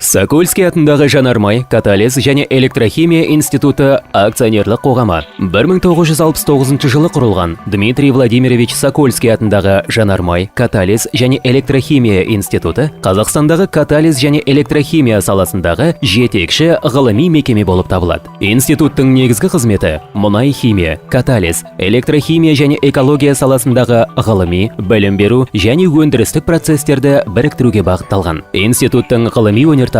Сокольский атындағы жанармай, катализ және электрохимия институты акционерлік қоғамы 1969 жылы құрылған. Дмитрий Владимирович Сокольский атындағы жанармай, катализ және электрохимия институты Қазақстандағы катализ және электрохимия саласындағы жетекші ғылыми мекеме болып табылады. Институттың негізгі қызметі мұнай химия, катализ, электрохимия және экология саласындағы ғылыми, білім беру және өндірістік процестерді біріктіруге бағытталған. Институттың ғылыми өнертабыстары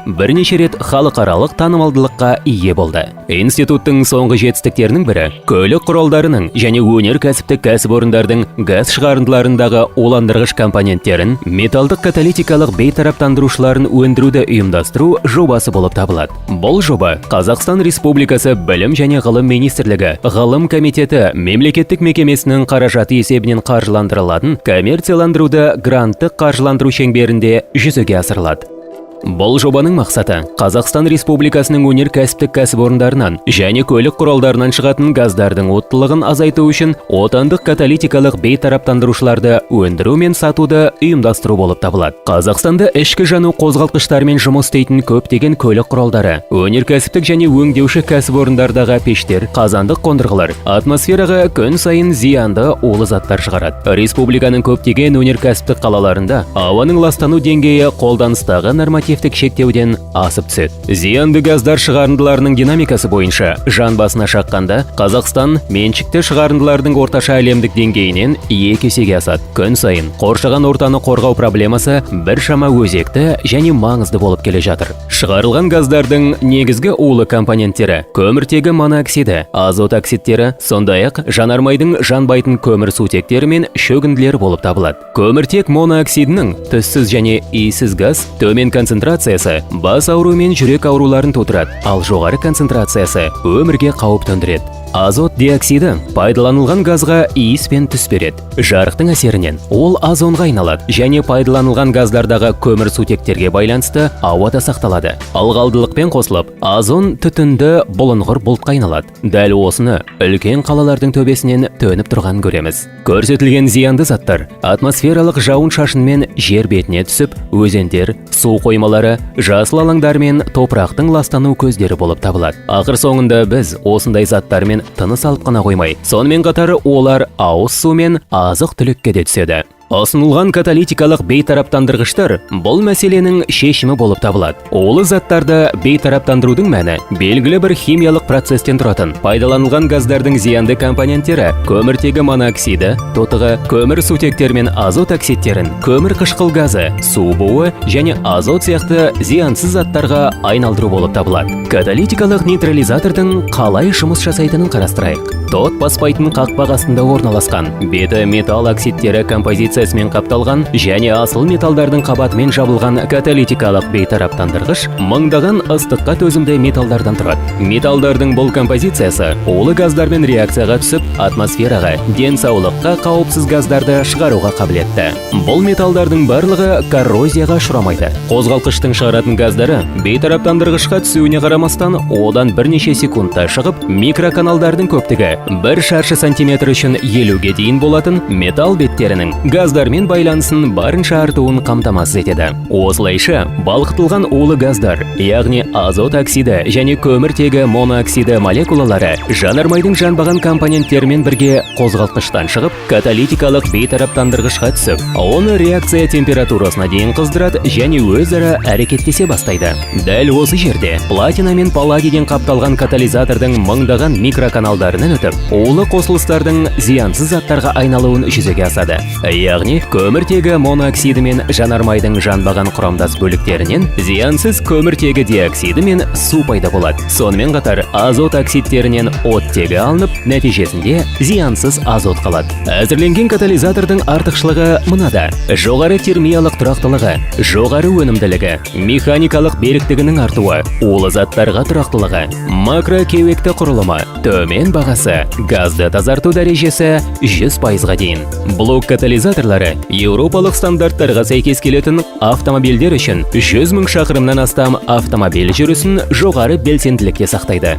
бірнеше рет халықаралық танымалдылыққа ие болды. Институттың соңғы жетістіктерінің бірі көлік құралдарының және өнеркәсіптік кәсіпорындардың газ шығарындыларындағы уландырғыш компоненттерін, металдық каталитикалық бейтараптандырушыларын өндіруді ұйымдастыру жобасы болып табылады. Бұл жоба Қазақстан Республикасы Білім және ғылым министрлігі ғылым комитеті мемлекеттік мекемесінің қаражаты есебінен қаржыландырылатын коммерцияландыруды гранттық қаржыландыру шеңберінде жүзеге асырылады. Бұл жобаның мақсаты Қазақстан Республикасының өнеркәсіптік кәсіпорындарынан және көлік құралдарынан шығатын газдардың оттылығын азайту үшін отандық каталитикалық бейтараптандырушыларды өндіру мен сатуды ұйымдастыру болып табылады. Қазақстанда ішкі жану қозғалтқыштармен жұмыс істейтін көптеген көлік құралдары, өнеркәсіптік және өңдеуші кәсіпорындардағы пештер, қазандық қондырғылар атмосфераға күн сайын зиянды улы заттар шығарады. Республиканың көптеген өнеркәсіптік қалаларында ауаның ластану деңгейі қолданыстағы нормативтік шектеуден асып түседі. Зиянды газдар шығарындыларының динамикасы бойынша жан басына шаққанда Қазақстан меншікті шығарындылардың орташа әлемдік деңгейінен 2 есеге асады. Күн сайын қоршаған ортаны қорғау проблемасы біршама өзекті және маңызды болып келе жатыр. Шығарылған газдардың негізгі улы компоненттері көміртегі моноксиді, азот оксидтері, сондай-ақ жанармайдың жанбайтын көмір сутектері мен шөгінділер болып табылады. Көміртек монооксидінің түссіз және иіссіз газ төмен концентрациясы бас ауру мен жүрек ауруларын тудырады, ал жоғары концентрациясы өмірге қауіп төндіреді. Азот диоксиді пайдаланылған газға иіс пен түс береді. Жарықтың әсерінен ол озонға айналады және пайдаланылған газдардағы көмір сутектерге байланысты ауада сақталады. Ылғалдылықпен қосылып, озон түтінді бұлыңғыр бұлтқа айналады. Дәл осыны үлкен қалалардың төбесінен төніп тұрған көреміз. Көрсетілген зиянды заттар атмосфералық жауын-шашынмен жер бетіне түсіп, өзендер, су қоймалары, жасыл алаңдар мен топырақтың ластану көздері болып табылады. Ақыр соңында біз осындай заттармен тыныс алып қана қоймай, сонымен қатар олар ауыз су мен азық-түлікке де түседі. Ұсынылған каталитикалық бейтараптандырғыштар бұл мәселенің шешімі болып табылады. Улы заттарды бейтараптандырудың мәні белгілі бір химиялық процестен тұратын пайдаланылған газдардың зиянды компоненттері көміртегі моноксиді, тотығы, көмір сутектер мен азот оксидтерін, көмір қышқыл газы, су буы және азот сияқты зиянсыз заттарға айналдыру болып табылады. Каталитикалық нейтрализатордың қалай жұмыс жасайтынын қарастырайық. Тот баспайтын қақпақ астында орналасқан, беті металл оксидтері композициясымен қапталған және асыл металдардың қабатымен жабылған каталитикалық бейтараптандырғыш мыңдаған ыстыққа төзімді металдардан тұрады. Металдардың бұл композициясы улы газдармен реакцияға түсіп, атмосфераға, денсаулыққа қауіпсіз газдарды шығаруға қабілетті. Бұл металдардың барлығы коррозияға ұшырамайды. Қозғалтқыштың шығаратын газдары бейтараптандырғышқа түсуіне қарамастан, одан бірнеше секундта шығып, микроканалдардың көптігі 1 шаршы сантиметр үшін 50-ге дейін болатын металл беттерінің газдармен байланысын барынша артуын қамтамасыз етеді. Осылайша балқытылған улы газдар, яғни азот оксиді және көміртегі монооксиді молекулалары жанармайдың жанбаған компоненттерімен бірге қозғалтқыштан шығып, каталитикалық бейтараптандырғышқа түсіп, оны реакция температурасына дейін қыздырады және өзара әрекеттесе бастайды. Дәл осы жерде платина мен палладийден қапталған катализатордың мыңдаған микроканалдарынан өтіп, улы қосылыстардың зиянсыз заттарға айналуын жүзеге асады. Яғни көміртегі монооксиді мен жанармайдың жанбаған құрамдас бөліктерінен зиянсыз көміртегі диоксиді мен су пайда болады. Сонымен қатар азот оксидтерінен оттегі алынып, нәтижесінде зиянсыз азот қалады. Әзірленген катализатордың артықшылығы мынада: жоғары термиялық тұрақтылығы, жоғары өнімділігі, механикалық беріктігінің артуы, улы заттарға тұрақтылығы, макрокеуекті құрылымы, төмен бағасы, газды тазарту дәрежесі 100%-ға дейін. Блок катализаторлары еуропалық стандарттарға сәйкес келетін автомобильдер үшін 100 000 шақырымнан астам автомобиль жүрісін жоғары белсенділікте сақтайды.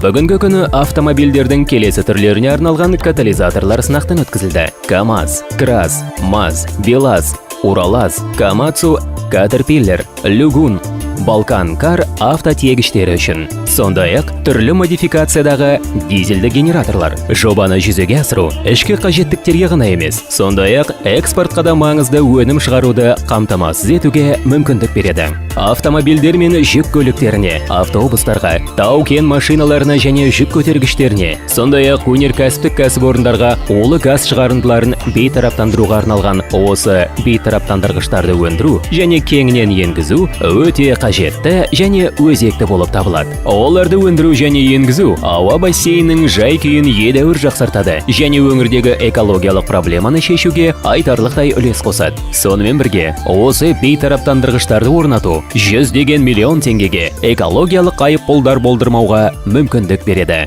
Бүгінгі күні автомобильдердің келесі түрлеріне арналған катализаторлар сынақтан өткізілді. КамАЗ, КРАЗ, МАЗ, БелАЗ, Уралаз, Камацу, Caterpillar, Люгун, Балкан Кар автотиегіштері үшін. Сондай-ақ түрлі модификациядағы дизельді генераторлар. Жобаны жүзеге асыру ішкі қажеттіктерге ғана емес, сондай-ақ экспортқа да маңызды өнім шығаруды қамтамасыз етуге мүмкіндік береді. Автомобильдер мен жүк көліктеріне, автобустарға, тау-кен машиналарына және жүк көтергіштеріне, сондай-ақ өнеркәсіптік кәсіпорындарға улы газ шығарындыларын бейтараптандыруға арналған осы бейтараптандырғыштарды өндіру және кеңінен енгізу өте қажетті және өзекті болып табылады. Оларды өндіру және енгізу ауа бассейнінің жай-күйін едәуір жақсартады және өңірдегі экологиялық проблеманы шешуге айтарлықтай үлес қосады. Сонымен бірге, осы бейтараптандырғыштарды орнату 100 миллион теңгеге экологиялық айыппұлдар болдырмауға мүмкіндік береді.